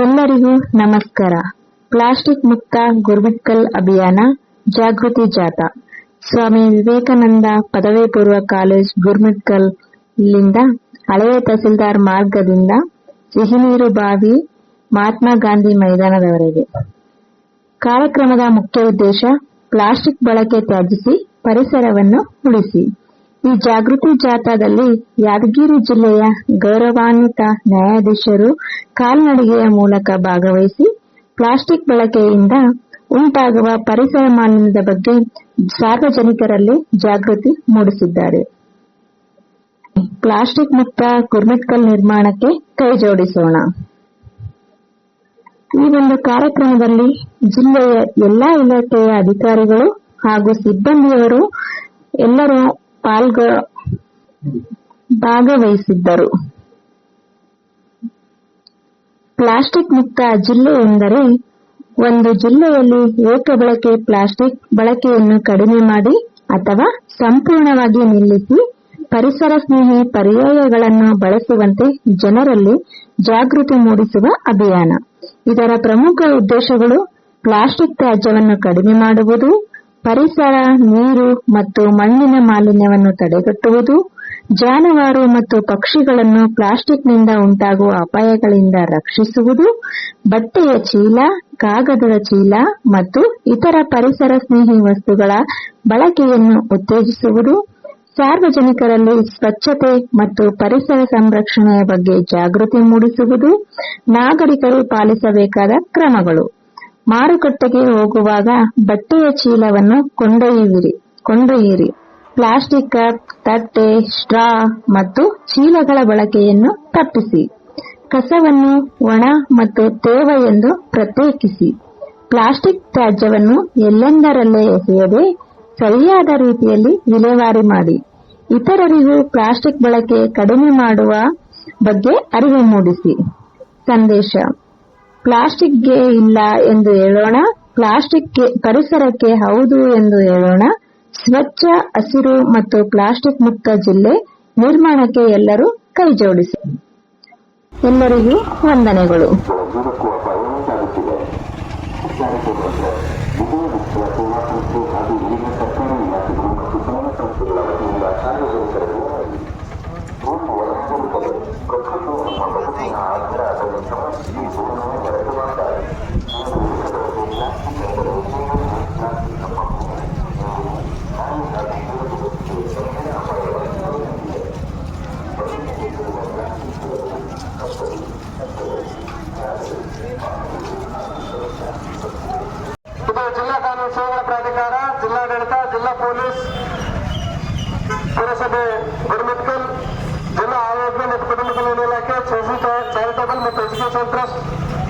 ಎಲ್ಲರಿಗೂ ನಮಸ್ಕಾರ. ಪ್ಲಾಸ್ಟಿಕ್ ಮುಕ್ತ ಗುರ್ಮಿಟ್ಕಲ್ ಅಭಿಯಾನ ಜಾಗೃತಿ ಜಾಥಾ ಸ್ವಾಮಿ ವಿವೇಕಾನಂದ ಪದವಿ ಪೂರ್ವ ಕಾಲೇಜ್ ಗುರ್ಮಿಟ್ಕಲ್ ಇಲ್ಲಿಂದ ಹಳೆಯ ತಹಸೀಲ್ದಾರ್ ಮಾರ್ಗದಿಂದ ಸಿಹಿನೀರು ಬಾವಿ ಮಹಾತ್ಮ ಗಾಂಧಿ ಮೈದಾನದವರೆಗೆ. ಕಾರ್ಯಕ್ರಮದ ಮುಖ್ಯ ಉದ್ದೇಶ ಪ್ಲಾಸ್ಟಿಕ್ ಬಳಕೆ ತ್ಯಜಿಸಿ ಪರಿಸರವನ್ನು ಉಳಿಸಿ. ಈ ಜಾಗೃತಿ ಜಾಥಾದಲ್ಲಿ ಯಾದಗಿರಿ ಜಿಲ್ಲೆಯ ಗೌರವಾನ್ವಿತ ನ್ಯಾಯಾಧೀಶರು ಕಾಲ್ನಡಿಗೆಯ ಮೂಲಕ ಭಾಗವಹಿಸಿ ಪ್ಲಾಸ್ಟಿಕ್ ಬಳಕೆಯಿಂದ ಉಂಟಾಗುವ ಪರಿಸರ ಮಾಲಿನ್ಯದ ಬಗ್ಗೆ ಸಾರ್ವಜನಿಕರಲ್ಲಿ ಜಾಗೃತಿ ಮೂಡಿಸಿದ್ದಾರೆ. ಪ್ಲಾಸ್ಟಿಕ್ ಮುಕ್ತ ಗುರ್ಮಿಟ್ಕಲ್ ನಿರ್ಮಾಣಕ್ಕೆ ಕೈಜೋಡಿಸೋಣ. ಈ ಒಂದು ಕಾರ್ಯಕ್ರಮದಲ್ಲಿ ಜಿಲ್ಲೆಯ ಎಲ್ಲಾ ಇಲಾಖೆಯ ಅಧಿಕಾರಿಗಳು ಹಾಗೂ ಸಿಬ್ಬಂದಿಯವರು ಎಲ್ಲರೂ ಭಾಗವಹಿಸಿದ್ದರು. ಪ್ಲಾಸ್ಟಿಕ್ ಮುಕ್ತ ಜಿಲ್ಲೆ ಎಂದರೆ ಒಂದು ಜಿಲ್ಲೆಯಲ್ಲಿ ಏಕಬಳಕೆ ಪ್ಲಾಸ್ಟಿಕ್ ಬಳಕೆಯನ್ನು ಕಡಿಮೆ ಮಾಡಿ ಅಥವಾ ಸಂಪೂರ್ಣವಾಗಿ ನಿಲ್ಲಿಸಿ ಪರಿಸರ ಸ್ನೇಹಿ ಪರ್ಯಾಯಗಳನ್ನು ಬಳಸುವಂತೆ ಜನರಲ್ಲಿ ಜಾಗೃತಿ ಮೂಡಿಸುವ ಅಭಿಯಾನ. ಇದರ ಪ್ರಮುಖ ಉದ್ದೇಶಗಳು ಪ್ಲಾಸ್ಟಿಕ್ ತ್ಯಾಜ್ಯವನ್ನು ಕಡಿಮೆ ಮಾಡುವುದು, ಪರಿಸರ, ನೀರು ಮತ್ತು ಮಣ್ಣಿನ ಮಾಲಿನ್ಯವನ್ನು ತಡೆಗಟ್ಟುವುದು, ಜಾನುವಾರು ಮತ್ತು ಪಕ್ಷಿಗಳನ್ನು ಪ್ಲಾಸ್ಟಿಕ್ನಿಂದ ಉಂಟಾಗುವ ಅಪಾಯಗಳಿಂದ ರಕ್ಷಿಸುವುದು, ಬಟ್ಟೆಯ ಚೀಲ, ಕಾಗದದ ಚೀಲ ಮತ್ತು ಇತರ ಪರಿಸರ ಸ್ನೇಹಿ ವಸ್ತುಗಳ ಬಳಕೆಯನ್ನು ಉತ್ತೇಜಿಸುವುದು, ಸಾರ್ವಜನಿಕರಲ್ಲಿ ಸ್ವಚ್ಛತೆ ಮತ್ತು ಪರಿಸರ ಸಂರಕ್ಷಣೆಯ ಬಗ್ಗೆ ಜಾಗೃತಿ ಮೂಡಿಸುವುದು, ನಾಗರಿಕರು ಪಾಲಿಸಬೇಕಾದ ಕ್ರಮಗಳು. ಮಾರುಕಟ್ಟೆಗೆ ಹೋಗುವಾಗ ಬಟ್ಟೆಯ ಚೀಲವನ್ನು ಕೊಂಡೊಯ್ಯಿರಿ. ಪ್ಲಾಸ್ಟಿಕ್ ಕಪ್, ತಟ್ಟೆ, ಸ್ಟ್ರಾ ಮತ್ತು ಚೀಲಗಳ ಬಳಕೆಯನ್ನು ತಪ್ಪಿಸಿ. ಕಸವನ್ನು ಒಣ ಮತ್ತು ತೇವ ಎಂದು ಪ್ರತ್ಯೇಕಿಸಿ. ಪ್ಲಾಸ್ಟಿಕ್ ತ್ಯಾಜ್ಯವನ್ನು ಎಲ್ಲೆಂದರಲ್ಲೇ ಎಸೆಯದೆ ಸರಿಯಾದ ರೀತಿಯಲ್ಲಿ ವಿಲೇವಾರಿ ಮಾಡಿ. ಇತರರಿಗೂ ಪ್ಲಾಸ್ಟಿಕ್ ಬಳಕೆ ಕಡಿಮೆ ಮಾಡುವ ಬಗ್ಗೆ ಅರಿವು ಮೂಡಿಸಿ. ಸಂದೇಶ: ಪ್ಲಾಸ್ಟಿಕ್ಗೆ ಇಲ್ಲ ಎಂದು ಹೇಳೋಣ, ಪ್ಲಾಸ್ಟಿಕ್ಗೆ ಪರಿಸರಕ್ಕೆ ಹೌದು ಎಂದು ಹೇಳೋಣ. ಸ್ವಚ್ಛ, ಹಸಿರು ಮತ್ತು ಪ್ಲಾಸ್ಟಿಕ್ ಮುಕ್ತ ಜಿಲ್ಲೆ ನಿರ್ಮಾಣಕ್ಕೆ ಎಲ್ಲರೂ ಕೈಜೋಡಿಸಿ. ಎಲ್ಲರಿಗೂ ವಂದನೆಗಳು. ಜಿಲ್ಲಾ ಕಾನೂನು ಸೇವೆಗಳ ಪ್ರಾಧಿಕಾರ, ಜಿಲ್ಲಾಡಳಿತ, ಜಿಲ್ಲಾ ಪೊಲೀಸ್, ಪುರಸಭೆ ಗುರ್ಮಿಟ್ಕಲ್, ಜಿಲ್ಲಾ ಆರೋಗ್ಯ ಮತ್ತು ಕುಟುಂಬ ಕಲ್ಯಾಣ ಇಲಾಖೆ, ಚಾರಿಟಬಲ್ ಮತ್ತು ಎಜುಕೇಶನ್ ಟ್ರಸ್ಟ್,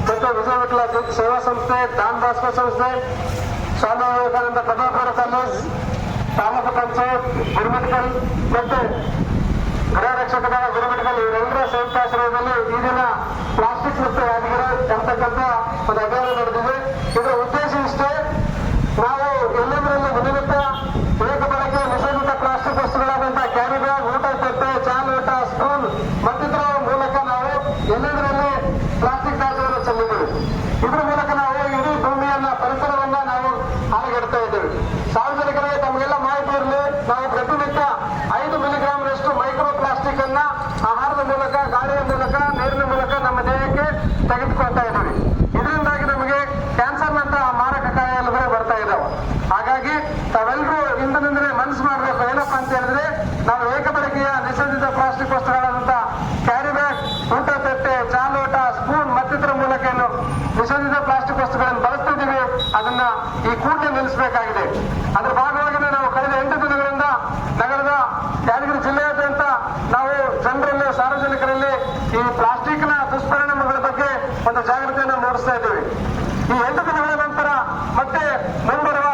ಡಾಕ್ಟರ್ ವಿಜಯ ವಿಠಲ ಸೇವಾ ಸಂಸ್ಥೆ, ಡಾನ್ ಬಾಸ್ಕೋ ಸಂಸ್ಥೆ, ಸ್ವಾಮಿ ವಿವೇಕಾನಂದ ಪದವಿ ಪೂರ್ವ ಕಾಲೇಜ್, ತಾಲೂಕು ಪಂಚಾಯತ್ ಗುರ್ಮಿಟ್ಕಲ್ ಮತ್ತು ಗೃಹ ರಕ್ಷಕ ದಳ ಗುರ್ಮಿಟ್ಕಲ್ ಇವರೆಲ್ಲರ ಸಂಯುಕ್ತಾಶ್ರಯದಲ್ಲಿ ಈ ದಿನ ಪ್ಲಾಸ್ಟಿಕ್ ಮುಕ್ತ ಯಾದಗಿರಿ ಅಂತಕ್ಕಂಥ ಒಂದು ಅಭಿಯಾನ ನಡೆದಿದೆ. ಇದರ ಉದ್ದೇಶ ಇಷ್ಟೇ: ನಾವು ಎಲ್ಲದರಲ್ಲೂ ದಿನನಿತ್ಯ ಏಕ ಬಳಕೆ ನಿಷೇಧಿತ ಪ್ಲಾಸ್ಟಿಕ್ ವಸ್ತುಗಳಾದಂತಹ ಕ್ಯಾರಿ ಬ್ಯಾಗ್, ಊಟ ತಟ್ಟೆ, ಚಾ ಲೋಟ, ಸ್ಪೂನ್ ಮತ್ತಿತರ ಮೂಲಕ ನಾವು ಎಲ್ಲದರಲ್ಲಿ ಪ್ಲಾಸ್ಟಿಕ್ ತ್ಯಾಜ್ಯವನ್ನು ಚೆಲ್ಲಿದ್ದೇವೆ. ಇದರ ಮೂಲಕ ನಾವು ಇಡೀ ಭೂಮಿಯನ್ನ, ಪರಿಸರವನ್ನ ನಾವು ಹಾನಿಗೆಡ್ತಾ ಇದ್ದೇವೆ. ಸಾರ್ವಜನಿಕರಿಗೆ ತಮಗೆಲ್ಲ ಮಾಹಿತಿ ಇರಲಿ, ನಾವು ಪ್ರತಿನಿತ್ಯ 5 ಮಿಲಿಗ್ರಾಂನಷ್ಟು ಮೈಕ್ರೋ ಪ್ಲಾಸ್ಟಿಕ್ ಅನ್ನ ಆಹಾರದ ಮೂಲಕ, ಗಾಳಿಯ ಮೂಲಕ, ನೀರಿನ ಮೂಲಕ ನಮ್ಮ ದೇಹಕ್ಕೆ ತೆಗೆದುಕೊಳ್ತಾ ಇದ್ದೀವಿ. ಇದರಿಂದಾಗಿ ನಮಗೆ ಕ್ಯಾನ್ಸರ್ನಂತಹ ಮಾರಕ ಕಾಯಿಲೆಗಳು ಬರ್ತಾ ಇದ್ದಾವೆ. ಹಾಗಾಗಿ ತಾವೆಲ್ಲರೂ ಇಂದಿನಿಂದಲೇ ಮನಸ್ಸು ಮಾಡಬೇಕು. ಏನಪ್ಪಾ ಅಂತ ಹೇಳಿದ್ರೆ, ನಾವು ಏಕಬಳಕೆಯ ನಿಷೇಧಿತ ಪ್ಲಾಸ್ಟಿಕ್ ವಸ್ತುಗಳಾದಂತಹ ಕ್ಯಾರಿ ಬ್ಯಾಗ್, ಊಟ ತಟ್ಟೆ, ಚಾ ಲೋಟ, ಸ್ಪೂನ್ ಮತ್ತಿತರ ಮೂಲಕ ಏನು ನಿಷೇಧಿತ ಪ್ಲಾಸ್ಟಿಕ್ ವಸ್ತುಗಳನ್ನು ಬಳಸ್ತಿದ್ದೀವಿ, ಅದನ್ನ ಈ ಕೂಡಲೇ ನಿಲ್ಲಿಸಬೇಕಾಗಿದೆ. ಅದರ ಭಾಗವಾಗಿ ನಾವು ಕಳೆದ 8 ದಿನಗಳಿಂದ ನಗರದ ಯಾದಗಿರಿ ಜಿಲ್ಲೆಯಾದ್ಯಂತ ನಾವು ಜನರಲ್ಲಿ, ಸಾರ್ವಜನಿಕರಲ್ಲಿ ಈ ಪ್ಲಾಸ್ಟಿಕ್ನ ದುಷ್ಪರಿಣಾಮಗಳ ಬಗ್ಗೆ ಒಂದು ಜಾಗೃತಿಯನ್ನು ಮೂಡಿಸ್ತಾ ಇದ್ದೀವಿ. ಈ 8 ದಿನಗಳ ನಂತರ ಮತ್ತೆ ಮುಂಬರುವ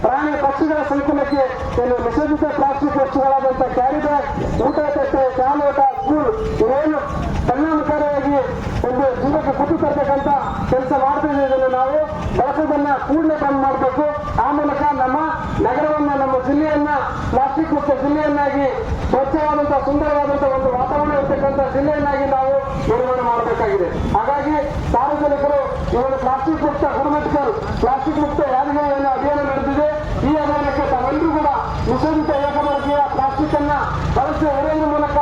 ಪ್ರಾಣಿ ಪಕ್ಷಿಗಳ ಸಂಕುಲಕ್ಕೆ ಕೆಲವು ನಿಷೇಧಿತ ಪ್ಲಾಸ್ಟಿಕ್ ವಸ್ತುಗಳಾದಂತಹ ಕ್ಯಾರಿ ಬ್ಯಾಗ್, ಊಟ ತಟ್ಟೆ, ಚಾ ಲೋಟ, ಸ್ಪೂನ್ ಇವೇನು ಪರಿಣಾಮಕಾರಿಯಾಗಿ ಒಂದು ಜೀವಕ್ಕೆ ಕುತ್ತು ತರ್ತಕ್ಕಂಥ ಕೆಲಸ ಮಾಡ್ತಿದ್ದೀವಿ. ಇದನ್ನು ನಾವು ಬಳಸೋದನ್ನ ಕೂಡಲೇ ಬಂದ್ ಮಾಡಬೇಕು. ಆ ಮೂಲಕ ನಮ್ಮ ನಗರವನ್ನ, ನಮ್ಮ ಜಿಲ್ಲೆಯನ್ನ ಪ್ಲಾಸ್ಟಿಕ್ ಮುಕ್ತ ಜಿಲ್ಲೆಯನ್ನಾಗಿ ಸ್ವಚ್ಛವಾದಂತಹ, ಸುಂದರವಾದಂತಹ ಒಂದು ವಾತಾವರಣ ಇರ್ತಕ್ಕಂಥ ಜಿಲ್ಲೆಯನ್ನಾಗಿ ನಾವು ನಿರ್ಮಾಣ ಮಾಡಬೇಕಾಗಿದೆ. ಹಾಗಾಗಿ ಸಾರ್ವಜನಿಕರು ಇವಾಗ ಪ್ಲಾಸ್ಟಿಕ್ ಮುಕ್ತ ಗುರುಮೆಟ್ಕಲ್ ಪ್ಲಾಸ್ಟಿಕ್ ಮುಕ್ತ ಯಾರಿಗೆ ಏನು ಅಭಿಯಾನ ನಡೆದಿದೆ, ಈ ಅಭಿಯಾನಕ್ಕೆ ತಾವೆಲ್ಲರೂ ಕೂಡ ನಿಷೇಧಿತ ಏಕಬಳಕೆಯ ಪ್ಲಾಸ್ಟಿಕ್ ಅನ್ನ ಬಳಸಿ ಹೊಡೆಯುವ ಮೂಲಕ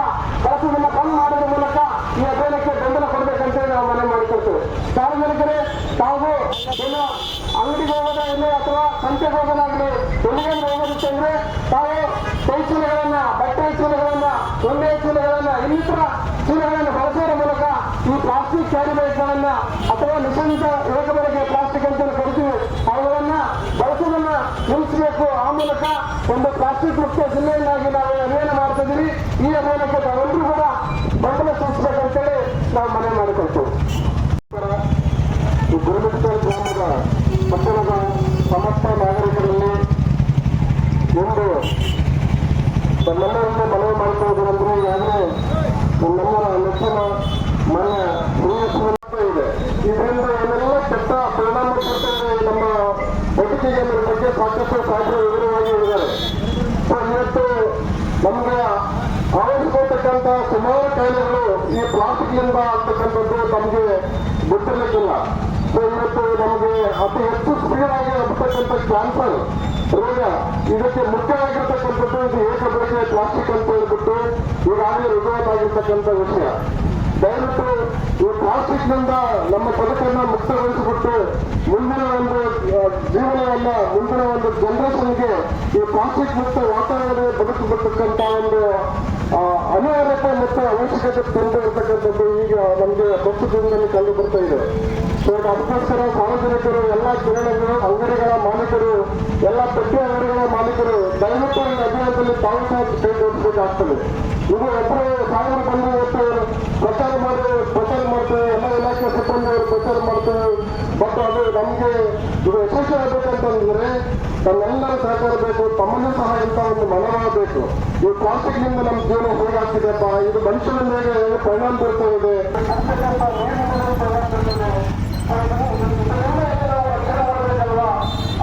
ಬಳಸುವುದನ್ನ ಬಂದ್ ಮಾಡೋದ್ರ ಮೂಲಕ ಈ ಅಭಿಯಾನಕ್ಕೆ ಬೆಂಬಲ ಕೊಡಬೇಕಂತೇಳಿ ನಾವು ಮನವಿ ಮಾಡಿಕೊಳ್ತೇವೆ. ಸಾರ್ವಜನಿಕರೇ ತಾವು ಏನು ಅಂಗಡಿಗೆ ಹೋಗೋದಾಗಲಿ ಅಥವಾ ಸಂತೆಗೆ ಹೋಗೋದಾಗಲಿ ಎಲ್ಲಿಗೆ ಹೋಗೋದಿತ್ತಂದ್ರೆ ತಾವು ಕೈ ಚೀಲಗಳನ್ನ, ಬಟ್ಟೆ ಚೀಲಗಳನ್ನ, ಉಂಡೆ ಚೀಲಗಳನ್ನ, ಇನ್ನಿತರ ಚೀಲಗಳನ್ನು ಬಳಸೋದ್ರ ಮೂಲಕ ಈ ಪ್ಲಾಸ್ಟಿಕ್ ಕ್ಯಾರಿ ಬ್ಯಾಗ್ಗಳನ್ನ ಅಥವಾ ನಿಷೇಧಿತ ಏಕಬಳಕೆ ಪ್ಲಾಸ್ಟಿಕ್ ಅಂತ ಕರಿತೀವಿ ಅವುಗಳನ್ನ ಬಳಸೋದನ್ನ ನಿಲ್ಲಿಸಬೇಕು. ಆ ಮೂಲಕ ಒಂದು ಪ್ಲಾಸ್ಟಿಕ್ ಮುಕ್ತ ಜಿಲ್ಲೆಯನ್ನಾಗಿ ನಾವು ಅಭಿಯಾನ ಮಾಡ್ತಾ ಇದೀವಿ. ಈ ಅಭಿಯಾನಕ್ಕೆ ತಾವೆಲ್ಲರೂ ಕೂಡ ಬೆಂಬಲ ಸೂಚಿಸಬೇಕಂತೇಳಿ ನಾವು ಮನವಿ ಮಾಡಿಕೊಳ್ತೇವೆ. ಈ ಗುರುಮಿಟ್ಟಲ್ ಗ್ರಾಮದ ಪಟ್ಟಣದ ಸಮಸ್ತ ನಾಗರಿಕರಲ್ಲಿ ಒಂದು ನಮ್ಮೆಲ್ಲರನ್ನು ಮನವಿ ಮಾಡಿಕೊಳ್ಳುವುದಂದ್ರೆ ಈಗಾಗಲೇ ನಮ್ಮೆಲ್ಲರ ನೆಚ್ಚಿನ ಮನೆಯ ಇದೆ. ಇದರಿಂದ ಏನೆಲ್ಲ ಕೆಟ್ಟ ಪರಿಣಾಮ ಬೀರ್ತದೆ ನಮ್ಮ ಬದುಕಿಗೆ ಅನ್ನೋದ್ರ ಬಗ್ಗೆ ಸಾಕಷ್ಟು ಸಾಧನೆ ವಿವರವಾಗಿ ಹೇಳಿದ್ದಾರೆ. ಇವತ್ತು ನಮ್ಗೆ ಆವರಿಸಿಕೊಳ್ತಕ್ಕಂಥ ಸುಮಾರು ಕಾಯಿಲೆಗಳು ಈ ಪ್ಲಾಸ್ಟಿಕ್ನಿಂದ ಆಗ್ತಕ್ಕಂಥದ್ದು ನಮಗೆ ಗೊತ್ತಿರಲಿಕ್ಕಿಲ್ಲ. ಇವತ್ತು ನಮಗೆ ಅತಿ ಹೆಚ್ಚು ಸ್ಪೀಡ್ ಆಗಿ ಹಬ್ಬತಕ್ಕಂಥ ಕ್ಯಾನ್ಸರ್ ರೋಗ ಇದಕ್ಕೆ ಮುಖ್ಯವಾಗಿರ್ತಕ್ಕಂಥದ್ದು ಇದು ಏಕಬಳಕೆ ಪ್ಲಾಸ್ಟಿಕ್ ಅಂತ ಹೇಳ್ಬಿಟ್ಟು ಈಗಾಗಲೇ ರುಜುವಾತಾಗಿರ್ತಕ್ಕಂಥ ವಿಷಯ. ದಯವಿಟ್ಟು ಈ ಪ್ಲಾಸ್ಟಿಕ್ನಿಂದ ನಮ್ಮ ಬದುಕನ್ನು ಮುಕ್ತಗೊಳಿಸಿಬಿಟ್ಟು ಮುಂದಿನ ಒಂದು ಜೀವನವನ್ನ, ಮುಂದಿನ ಒಂದು ಜನರೇಷನ್ಗೆ ಈ ಪ್ಲಾಸ್ಟಿಕ್ ಮುಕ್ತ ವಾತಾವರಣ ಬದುಕಬೇಕಂತ ಒಂದು ಅನಿವಾರ್ಯತೆ ಮತ್ತು ಅವಶ್ಯಕತೆ ತಂದು ಇರತಕ್ಕಂಥದ್ದು ಈಗ ನಮಗೆ ಪ್ರಸ್ತುತದಲ್ಲಿ ಕಂಡು ಬರ್ತಾ ಇದೆ. ಸೊ ಅದಕ್ಕೋಸ್ಕರ ಸಾರ್ವಜನಿಕರು, ಎಲ್ಲ ಕಿರಾಣಿಗಳು, ಅಂಗಡಿಗಳ ಮಾಲೀಕರು, ಎಲ್ಲ ಪೆಟ್ಟಿ ಅಂಗಡಿಗಳ ಮಾಲೀಕರು ದಯವಿಟ್ಟು ಈ ಅಭಿಯಾನದಲ್ಲಿ ತಾವು ಸಹ ಕೈ ಜೋಡಿಸಬೇಕಾಗ್ತದೆ. ಇದು ಒಬ್ಬರು 1000 ಮಂದಿ ಇವತ್ತು ಪ್ರಚಾರ ಮಾಡ್ತೇವೆ, ಎಲ್ಲ ಇಲಾಖೆ ಸಿಬ್ಬಂದಿಯವರು ಪ್ರಚಾರ ಮಾಡ್ತೇವೆ. ಬಟ್ ಅದು ನಮಗೆ ಇದು ಯಶಸ್ವಿ ಆಗಬೇಕಂತಂದ್ರೆ ತಮ್ಮೆಲ್ಲರೂ ಸಹಕಾರ ಬೇಕು. ತಮ್ಮನ್ನೂ ಸಹ ಇಂಥ ಒಂದು ಮನವಾಗಬೇಕು. ಈ ಪ್ಲಾಸ್ಟಿಕ್ನಿಂದ ನಮ್ಮ ಜೀವನ ಹೇಗಾಗ್ತಿದೆಪ್ಪ, ಇದು ಮನುಷ್ಯನ ಮೇಲೆ ಪರಿಣಾಮ ಬೀರ್ತಾ ಇದೆ.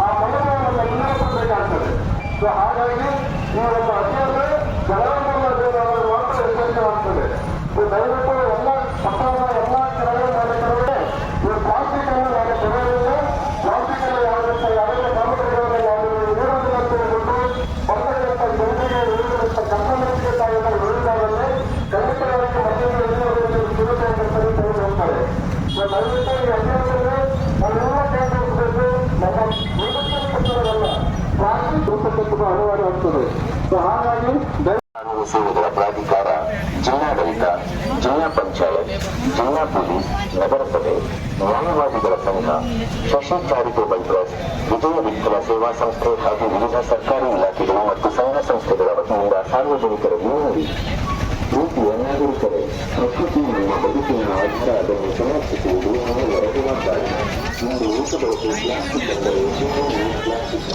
ಆ ಮನವನ್ನು ಎಲ್ಲರೂ ಕೊಡಬೇಕಾಗ್ತದೆ. ಸೊ ಹಾಗಾಗಿ ಈ ಒಂದು ಅಭಿಯಾನ ಜನರನ್ನು ಮಾತ್ರ ಯಶಸ್ವಿಯಾಗ್ತದೆ. ದಯವಿಟ್ಟು ಎಲ್ಲ ಪಟ್ಟಣದ ಎಲ್ಲ ಕೆಳಗೆ ಮಾಲೀಕರಿಗೆ ಈ ಪ್ಲಾಸ್ಟಿಕ್ ಅನ್ನು ನಾವು ತಡೆಯಲಿಲ್ಲ, ಪ್ಲಾಸ್ಟಿಕ್ ಅನ್ನು ಯಾವುದೇ ಸಾಮಗ್ರಿಗಳನ್ನು ನಾವು ನೀಡುವುದಿಲ್ಲ ಅಂತ ಹೇಳ್ಬಿಟ್ಟು ಬರ್ತಕ್ಕಂಥ ಜನರಿಗೆ ನೀಡುವಂಥ ಕರ್ತವ್ಯಕ್ಕೆ ತಾವೆಲ್ಲ ಹೇಳಿದಾಗಲೇ ಖಂಡಿತವಾಗಿ ಮಧ್ಯದಲ್ಲಿ ಸಿಗುತ್ತೆ ಅಂತ ತೆಗೆದುಕೊಳ್ತಾರೆ. ದಯವಿಟ್ಟು ಈ ಅಭಿಯಾನದಲ್ಲಿ ನಾವೆಲ್ಲ ಕೈಗೊಳ್ಳಬೇಕು. ನಮ್ಮ ಪಟ್ಟಣವಲ್ಲ ಪ್ಲಾಸ್ಟಿಕ್ ರೂಪಕತ್ವ ಅನಿವಾರ್ಯವಾಗ್ತದೆ. ಸೊ ಹಾಗಾಗಿ ಸೇವೆಗಳ ಪ್ರಾಧಿಕಾರ, ಜಿಲ್ಲಾಡಳಿತ, ಜಿಲ್ಲಾ ಪಂಚಾಯತ್, ಜಿಲ್ಲಾ ಪೊಲೀಸ್, ನಗರಸಭೆ, ನ್ಯಾಯವಾದಿಗಳ ಸಂಘ, ಶಶಿ ಚಾರಿಟೇಬಲ್ ಟ್ರಸ್ಟ್, ವಿಜಯ ವಿಠಲ ಸೇವಾ ಸಂಸ್ಥೆ ಹಾಗೂ ವಿವಿಧ ಸರ್ಕಾರಿ ಇಲಾಖೆಗಳು ಮತ್ತು ಸಂಘ ಸಂಸ್ಥೆಗಳ ವತಿಯಿಂದ ಸಾರ್ವಜನಿಕರಲ್ಲಿ ಮನವಿ. ಪ್ರೀತಿಯ ನಾಗರಿಕರೇ, ಪ್ರಕೃತಿ ನಮ್ಮ ಬದುಕಿನ ಆಧಾರ, ಅದನ್ನು ಸಂರಕ್ಷಿಸುವುದು ನಮ್ಮ ಜವಾಬ್ದಾರಿ. ಇಂದು ಏಕಬಳಕೆ ಪ್ಲಾಸ್ಟಿಕ್ ಅಂದರೆ ಪ್ಲಾಸ್ಟಿಕ್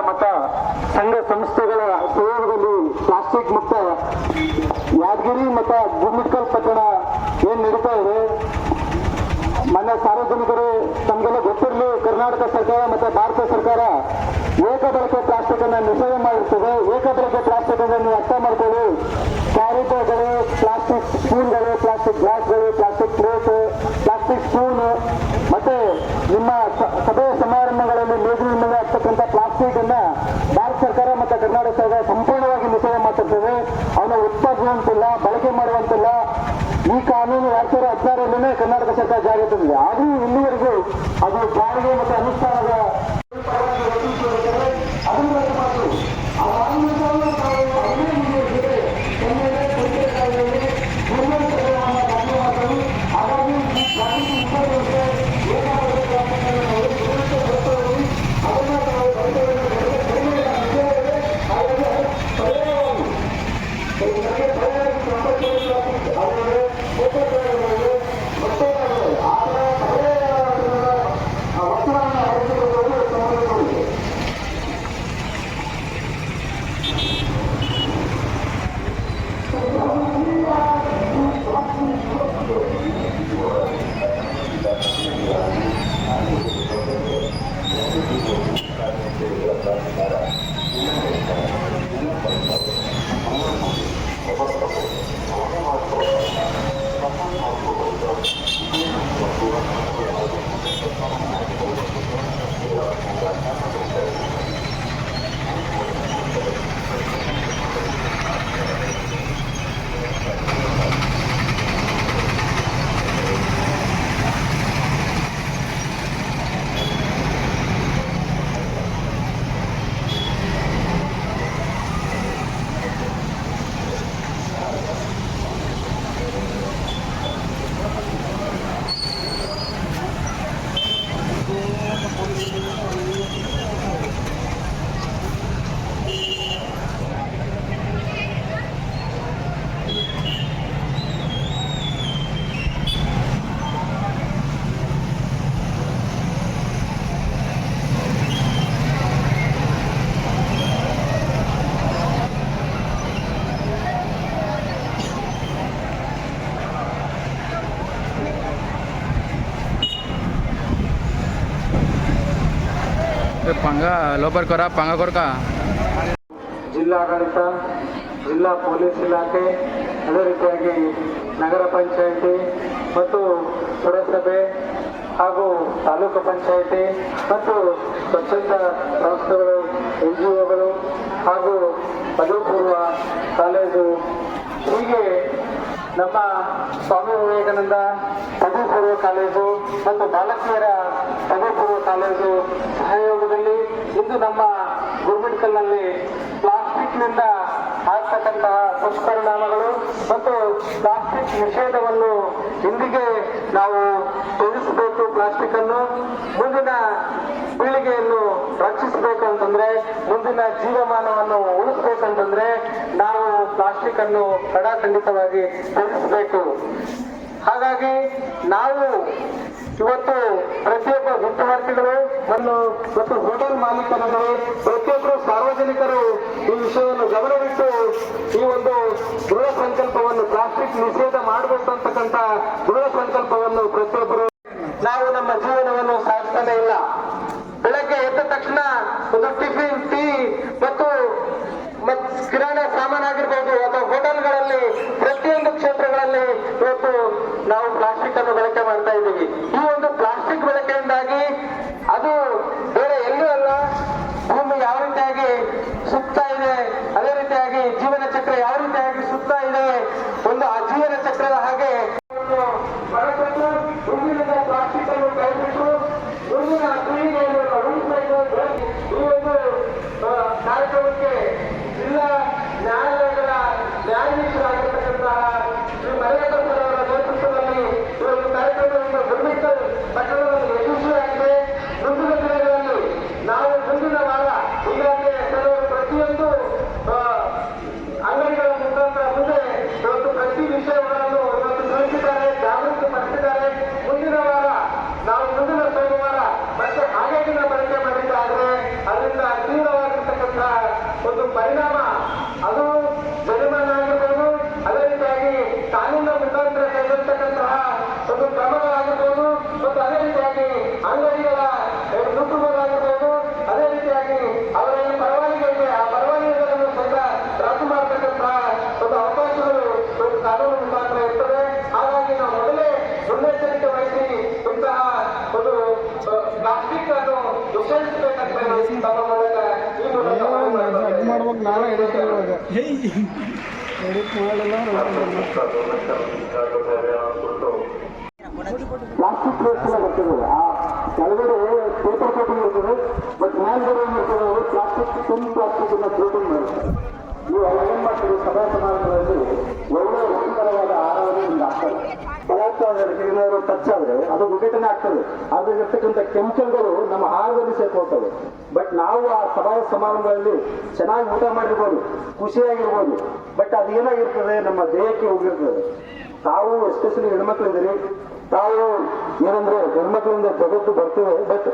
ಮತ ಸಂಘ ಸಂಸ್ಥೆಗಳ ಸಹಯೋಗದಲ್ಲಿ ಪ್ಲಾಸ್ಟಿಕ್ ಮುಕ್ತ ಯಾದಗಿರಿ ಮತ್ತು ಗುರುಮಿಟ್ಕಲ್ ಪಟ್ಟಣ ಏನ್ ನಡೀತಾ ಇದೆ, ಮಾನ್ಯ ಸಾರ್ವಜನಿಕರು ತಮಗೆಲ್ಲ ಗೊತ್ತಿರಲಿ, ಕರ್ನಾಟಕ ಸರ್ಕಾರ ಮತ್ತು ಭಾರತ ಸರ್ಕಾರ ಏಕಬಳಕೆ ಪ್ಲಾಸ್ಟಿಕ್ ಅನ್ನು ನಿಷೇಧ ಮಾಡಿರ್ತದೆ. ಏಕಬಳಕೆ ಪ್ಲಾಸ್ಟಿಕ್ ಅನ್ನು ನೀವು ಅರ್ಥ ಮಾಡ್ಕೊಳ್ಳಿ. ಕ್ಯಾರಿ ಬ್ಯಾಗ್ಗಳು, ಪ್ಲಾಸ್ಟಿಕ್ ಸ್ಪೂನ್ಗಳು, ಪ್ಲಾಸ್ಟಿಕ್ ಗ್ಲಾಸ್ಗಳು, ಪ್ಲಾಸ್ಟಿಕ್ ಪ್ಲೇಟ್, ಪ್ಲಾಸ್ಟಿಕ್ ಸ್ಪೂನ್, ಮತ್ತೆ ನಿಮ್ಮ ಸಭೆ ಸಮಾರಂಭಗಳಲ್ಲಿ ಮೇಜಿನ ಮೇಲೆ ಆಗ್ತಕ್ಕಂಥ ಪ್ಲಾಸ್ಟಿಕ್ ಅನ್ನ ಭಾರತ ಸರ್ಕಾರ ಮತ್ತು ಕರ್ನಾಟಕ ಸರ್ಕಾರ ಸಂಪೂರ್ಣವಾಗಿ ನಿಷೇಧ ಮಾಡ್ತಿರ್ತದೆ. ಅವನ್ನ ಉತ್ಪಾದಿಸುವಂತಿಲ್ಲ, ಬಳಕೆ ಮಾಡುವಂತಿಲ್ಲ. ಈ ಕಾನೂನು 2016 ಕರ್ನಾಟಕ ಸರ್ಕಾರ ಜಾರಿಗೆ ತಂದಿದೆ. ಆದರೂ ಇಲ್ಲಿವರೆಗೂ ಅದು ಜಾರಿಗೆ ಮತ್ತು ಅನುಷ್ಠಾನದ ಜಿಲ್ಲಾಡಳಿತ, ಜಿಲ್ಲಾ ಪೊಲೀಸ್ ಇಲಾಖೆ, ಅದೇ ರೀತಿಯಾಗಿ ನಗರ ಪಂಚಾಯಿತಿ ಮತ್ತು ಪುರಸಭೆ ಹಾಗೂ ತಾಲೂಕು ಪಂಚಾಯಿತಿ ಮತ್ತು ಸ್ವಚ್ಛಂದ ಸಂಸ್ಥೆಗಳು, NGOಗಳು ಹಾಗೂ ಪದವಿ ಪೂರ್ವ ಕಾಲೇಜು, ಹೀಗೆ ನಮ್ಮ ಸ್ವಾಮಿ ವಿವೇಕಾನಂದ ಪದವಿ ಪೂರ್ವ ಕಾಲೇಜು ಮತ್ತು ಬಾಲಕಿಯರ ಪದವಿ ಪೂರ್ವ ಕಾಲೇಜು ಸಹಯೋಗದಲ್ಲಿ ಇಂದು ನಮ್ಮ ಗುರುಮಿಟ್ಕಲ್ನಲ್ಲಿ ಪ್ಲಾಸ್ಟಿಕ್ನಿಂದ ಆಗ್ತಕ್ಕಂತಹ ದುಷ್ಪರಿಣಾಮಗಳು ಮತ್ತು ಪ್ಲಾಸ್ಟಿಕ್ ನಿಷೇಧವನ್ನು ಇಂದಿಗೆ ನಾವು ತಿಳಿಸಬೇಕು. ಪ್ಲಾಸ್ಟಿಕ್ ಅನ್ನು ಮುಂದಿನ ಪೀಳಿಗೆಯನ್ನು ರಕ್ಷಿಸಬೇಕು ಅಂತಂದ್ರೆ, ಮುಂದಿನ ಜೀವಮಾನವನ್ನು ಉಳಿಸಬೇಕಂತಂದ್ರೆ ನಾವು ಪ್ಲಾಸ್ಟಿಕ್ ಅನ್ನು ಖಡಾಖಂಡಿತವಾಗಿ ತಿಳಿಸಬೇಕು. ಹಾಗಾಗಿ ನಾವು ಇವತ್ತು ಪ್ರತಿಯೊಬ್ಬ ವಿದ್ಯಾರ್ಥಿಗಳು ಮತ್ತು ಹೋಟೆಲ್ ಮಾಲೀಕರುಗಳು ಪ್ರತಿಯೊಬ್ಬರು ಸಾರ್ವಜನಿಕರು ಈ ವಿಷಯವನ್ನು ಗಮನವಿಟ್ಟು ಈ ಒಂದು ದೃಢ ಸಂಕಲ್ಪವನ್ನು, ಪ್ಲಾಸ್ಟಿಕ್ ನಿಷೇಧ ಮಾಡಬೇಕು ಅಂತಕ್ಕಂಥ ದೃಢ ಸಂಕಲ್ಪವನ್ನು ಪ್ರತಿಯೊಬ್ಬರು ನಾವು ನಮ್ಮ ಜೀವನವನ್ನು ಸಾಗಿಸ್ತಾನೆ ಇಲ್ಲ. ಬೆಳಗ್ಗೆ ಎದ್ದ ತಕ್ಷಣ ಒಂದು ಟಿಫಿನ್, ಟೀ ಮತ್ತು ಕಿರಾಣಿ ಸಾಮಾನಾಗಿರ್ಬೋದು ಅಥವಾ ಹೋಟೆಲ್ಗಳಲ್ಲಿ ಪ್ರತಿಯೊಂದು ಕ್ಷೇತ್ರಗಳಲ್ಲಿ ಇವತ್ತು ನಾವು ಪ್ಲಾಸ್ಟಿಕ್ ಅನ್ನು ಬಳಕೆ ಮಾಡ್ತಾ ಇದ್ದೀವಿ. ಈ ಒಂದು ಪ್ಲಾಸ್ಟಿಕ್ ಬಳಕೆಯಿಂದಾಗಿ ಅದು ಬೇರೆ ಎಲ್ಲೂ ಅಲ್ಲ, ಭೂಮಿ ಯಾವ ರೀತಿಯಾಗಿ ಸುತ್ತಾ ಇದೆ, ಅದೇ ರೀತಿಯಾಗಿ ಜೀವನ ಚಕ್ರ ಯಾವ ರೀತಿಯಾಗಿ ಸುತ್ತಾ ಇದೆ, ಒಂದು ಆ ಜೀವನ ಚಕ್ರದ ಹಾಗೆ ಪ್ಲಾಸ್ಟಿಕ್ ಅನ್ನು ಕೈಬಿಟ್ಟು ಮುಂದಿನ ಪೀಳಿಗೆಯನ್ನು ಉಳಿಸಬೇಕು. ಈ ಒಂದು ಕಾರ್ಯಕ್ರಮಕ್ಕೆ ಜಿಲ್ಲಾ ನ್ಯಾಯಾಲಯಗಳ ನ್ಯಾಯಾಧೀಶರಾಗಿರ್ತಕ್ಕಂತಹ ಶ್ರೀ ಮರೇಕರ್ ಸರ್ ಅವರ ನೇತೃತ್ವದಲ್ಲಿ ಈ ಒಂದು ಕಾರ್ಯಕ್ರಮವನ್ನು ಗುರುಮಿಟ್ಕಲ್ ಪಟ್ಟಣದಲ್ಲಿ ಯಶಸ್ವಿಯಾಗಿದೆ. ಮುಂದಿನ ದಿನಗಳಲ್ಲಿ ನಾವು ಮುಂದಿನ ವಾರ ಈಗಾಗಲೇ ಕೆಲವರು ಪ್ರತಿಯೊಂದು ಅಂಗಡಿಗಳ ಮುಖಾಂತರ ಮುಂದೆ ಇವತ್ತು ಪ್ರತಿ ವಿಷಯಗಳನ್ನು ಇವತ್ತು ತಿಳಿಸಿದ್ದಾರೆ, ಜಾಗೃತಿ ಪಡಿಸಿದ್ದಾರೆ. ಮುಂದಿನ ವಾರ ನಾವು ಮುಂದಿನ ಸೋಮವಾರ ಮತ್ತೆ ಹಾಗೇಗಿನ ಬಳಕೆ ಮಾಡಿದ್ದಾದ್ರೆ ಅದರಿಂದ ತೀವ್ರವಾಗಿರ್ತಕ್ಕಂಥ ಒಂದು ಪರಿಣಾಮ, ಅದು ಜರಿಮಾನ ಆಗಿರ್ಬೋದು, ಅದೇ ರೀತಿಯಾಗಿ ಕಾನೂನಿನ ಮುಖಾಂತರ ಕೈಗೊಳ್ಳತಕ್ಕಂತಹ ಒಂದು ಕ್ರಮಗಳಾಗಿರ್ಬೋದು ಅಂಗಡಿಗಳ ದುಡ್ಡುಗಳಾಗಿರ್ಬೋದು, ಅದೇ ರೀತಿಯಾಗಿ ಅವರಲ್ಲಿ ಪರವಾನಿಗೆ ಇದೆ, ಆ ಪರವಾನಿಗೆಗಳನ್ನು ಸಹಿತ ರದ್ದು ಮಾಡತಕ್ಕಂಥ ಒಂದು ಅವಕಾಶಗಳು ಒಂದು ಕಾನೂನು ಮುಖಾಂತರ ಇರ್ತದೆ. ಹಾಗಾಗಿ ನಾವು ಮೊದಲೇ ಮುನ್ನೆಚ್ಚರಿಕೆ ವಹಿಸಿ ಇಂತಹ ಒಂದು ಪ್ಲಾಸ್ಟಿಕ್ ಅನ್ನು ನಿಷೇಧಿಸಬೇಕಂತ ತಮ್ಮ ಮೂಲಕ ಈ ಮೂಲಕ ಮಾಡ್ಬೇಕು. ನಾನೇ ಎಡಿಟ್ ಮಾಡಲಿಲ್ಲ. ಪ್ಲಾಸ್ಟಿಕ್ ವೇಸ್ಟ್ ಬರ್ತದೆ. ಆ ಕೆಳಗಡೆ ಪೇಪರ್ ಕೋಟಿಂಗ್ ಇರ್ತದೆ, ಬಟ್ ಮೇಲ್ಗಡೆ ಏನಿರ್ತದೆ ಅವರು ಪ್ಲಾಸ್ಟಿಕ್ ಪ್ಲಾಸ್ಟಿಕ್ ಅನ್ನ ಕೋಟಿಂಗ್ ಮಾಡ್ತಾರೆ. ನೀವು ಏನ್ ಮಾಡ್ತೀವಿ, ಸಭಾ ಸಮಾರಂಭಗಳಲ್ಲಿ ಒಳ್ಳೆ ರುಚಿಕರವಾದ ಆಹಾರವನ್ನು ನಿಮ್ಗೆ ಆಗ್ತದೆ. ಪದಾರ್ಥ ಏನಾದ್ರು ಟಚ್ ಆದ್ರೆ ಅದು ವಿಘಟನೆ ಆಗ್ತದೆ. ಅದ್ರಲ್ಲಿರ್ತಕ್ಕಂಥ ಕೆಮಿಕಲ್ಗಳು ನಮ್ಮ ಆಹಾರದಲ್ಲಿ ಸೇರ್ಕೊಳ್ತವೆ. ಬಟ್ ನಾವು ಆ ಸಭಾ ಸಮಾರಂಭಗಳಲ್ಲಿ ಚೆನ್ನಾಗಿ ಊಟ ಮಾಡಿರ್ಬೋದು, ಖುಷಿಯಾಗಿರ್ಬೋದು, ಬಟ್ ಅದು ಏನಾಗಿರ್ತದೆ, ನಮ್ಮ ದೇಹಕ್ಕೆ ಹೋಗಿರ್ತದೆ. ತಾವು ಎಸ್ಪೆಷಲಿ ಹೆಣ್ಮಕ್ಳಿದ್ದೀರಿ, ತಾವು ಏನಂದ್ರೆ ಹೆಣ್ಮಕ್ಳಿಂದ ಜಗತ್ತು ಬರ್ತದೆ, ಬಟ್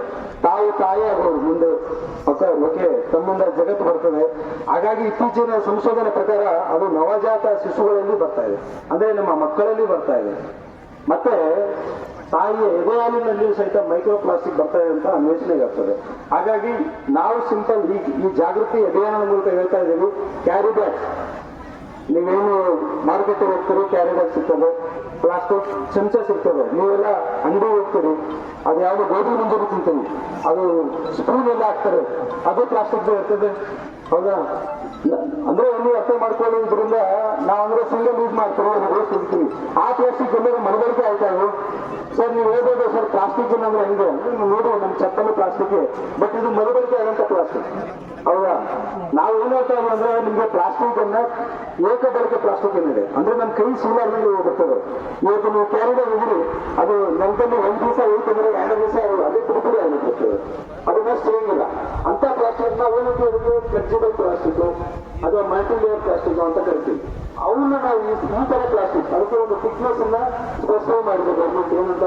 ತಾವು ತಾಯಿ ಆಗ್ಬೋದು ಮುಂದೆ ಓಕೆ ತಮ್ಮಿಂದ ಜಗತ್ತು ಬರ್ತದೆ. ಹಾಗಾಗಿ ಇತ್ತೀಚಿನ ಸಂಶೋಧನೆ ಪ್ರಕಾರ ಅದು ನವಜಾತ ಶಿಶುಗಳಲ್ಲಿ ಬರ್ತಾ ಇದೆ, ಅಂದ್ರೆ ನಮ್ಮ ಮಕ್ಕಳಲ್ಲಿ ಬರ್ತಾ ಇದೆ. ಮತ್ತೆ ತಾಯಿಯ ಎದೆಹಾಲಿನಲ್ಲಿ ಸಹಿತ ಮೈಕ್ರೋ ಪ್ಲಾಸ್ಟಿಕ್ ಬರ್ತದೆ ಅಂತ ಅನ್ವೇಷಣೆ ಆಗ್ತದೆ. ಹಾಗಾಗಿ ನಾವು ಸಿಂಪಲ್ ಈ ಜಾಗೃತಿ ಅಭಿಯಾನದ ಮೂಲಕ ಹೇಳ್ತಾ ಇದ್ದೀವಿ. ಕ್ಯಾರಿ ಬ್ಯಾಗ್, ನೀವೇನು ಮಾರುಕಟ್ಟೆ ಹೋಗ್ತೀರಿ, ಕ್ಯಾರಿ ಬ್ಯಾಗ್ ಸಿಗ್ತದೆ, ಪ್ಲಾಸ್ಟಿಕ್ ಚಮಚ ಸಿಗ್ತದೆ. ನೀವೆಲ್ಲ ಅಂಗಡಿ ಹೋಗ್ತೀರಿ, ಅದು ಯಾವುದು ಗೋಧಿ ಮುಂಜಾನೆ ತಿಂತೀರಿ, ಅದು ಸ್ಪೂನ್ ಎಲ್ಲ ಹಾಕ್ತಾರೆ, ಅದು ಪ್ಲಾಸ್ಟಿಕ್ ಇರ್ತದೆ. ಹೌದಾ? ಅಂದ್ರೆ ನೀವು ಅರ್ಥ ಮಾಡ್ಕೊಳ್ಳೋದ್ರಿಂದ ನಾವಂದ್ರೆ ಸಿಂಗಲ್ ಯೂಸ್ ಮಾಡ್ತೀವಿ, ಅದು ಸಿಗ್ತೀವಿ. ಆ ಪ್ಲಾಸ್ಟಿಕ್ ಎಲ್ಲ ಮನವರಿಕೆ ಆಯ್ತಾ ಇದು ಸರ್, ನೀವು ಹೇಳ್ಬೋದು ಸರ್ ಪ್ಲಾಸ್ಟಿಕ್ ಅಂದ್ರೆ ಹೆಂಗೆ ನೋಡಿ, ನಮ್ಮ ಚಪ್ಪಲು ಪ್ಲಾಸ್ಟಿಕ್, ಬಟ್ ಇದು ಮರುಬಳಕೆ ಆದಂತ ಪ್ಲಾಸ್ಟಿಕ್. ಹೌದಾ? ನಾವು ಏನ್ ಹೇಳ್ತಾ ಅಂದ್ರೆ ನಿಮ್ಗೆ ಪ್ಲಾಸ್ಟಿಕ್ ಅನ್ನ ಏಕ ಬಳಕೆ ಪ್ಲಾಸ್ಟಿಕ್ ಏನಿದೆ ಅಂದ್ರೆ ನಮ್ಮ ಕೈ ಸೀಲಾರ್ನಲ್ಲಿ ಹೋಗ್ಬಿಡ್ತದೆ. ಇವತ್ತು ನೀವು ಕ್ಯಾರಿಡಾಗಿ ಹೋಗಿರಿ, ಅದು ನೆಲದಲ್ಲಿ 1 ದಿವಸ ಹೋಗ್ತಂದ್ರೆ 2 ದಿವಸ ಅಲ್ಲಿ ಪುಡಿ ಆಗಿಬಿಡ್ತದೆ, ಅದನ್ನ ಸಿಗಂಗಿಲ್ಲ. ಅಂತ ಪ್ಲಾಸ್ಟಿಕ್ ನಾವು ಏನಂತ ಫ್ಲೆಕ್ಸಿಬಲ್ ಪ್ಲಾಸ್ಟಿಕ್ ಅಥವಾ ಮಲ್ಟಿ ಲೇಯರ್ ಪ್ಲಾಸ್ಟಿಕ್ ಅಂತ ಕರಿತೀವಿ. ಅವನ್ನ ನಾವು ಈ ತರ ಪ್ಲಾಸ್ಟಿಕ್ ಅದಕ್ಕೆ ಒಂದು ಥಿಕ್ನೆಸ್ ಅನ್ನ ಸ್ಪೆಸಿಫೈ ಮಾಡಿದೆ ಗೌರ್ಮೆಂಟ್ ಏನಂತ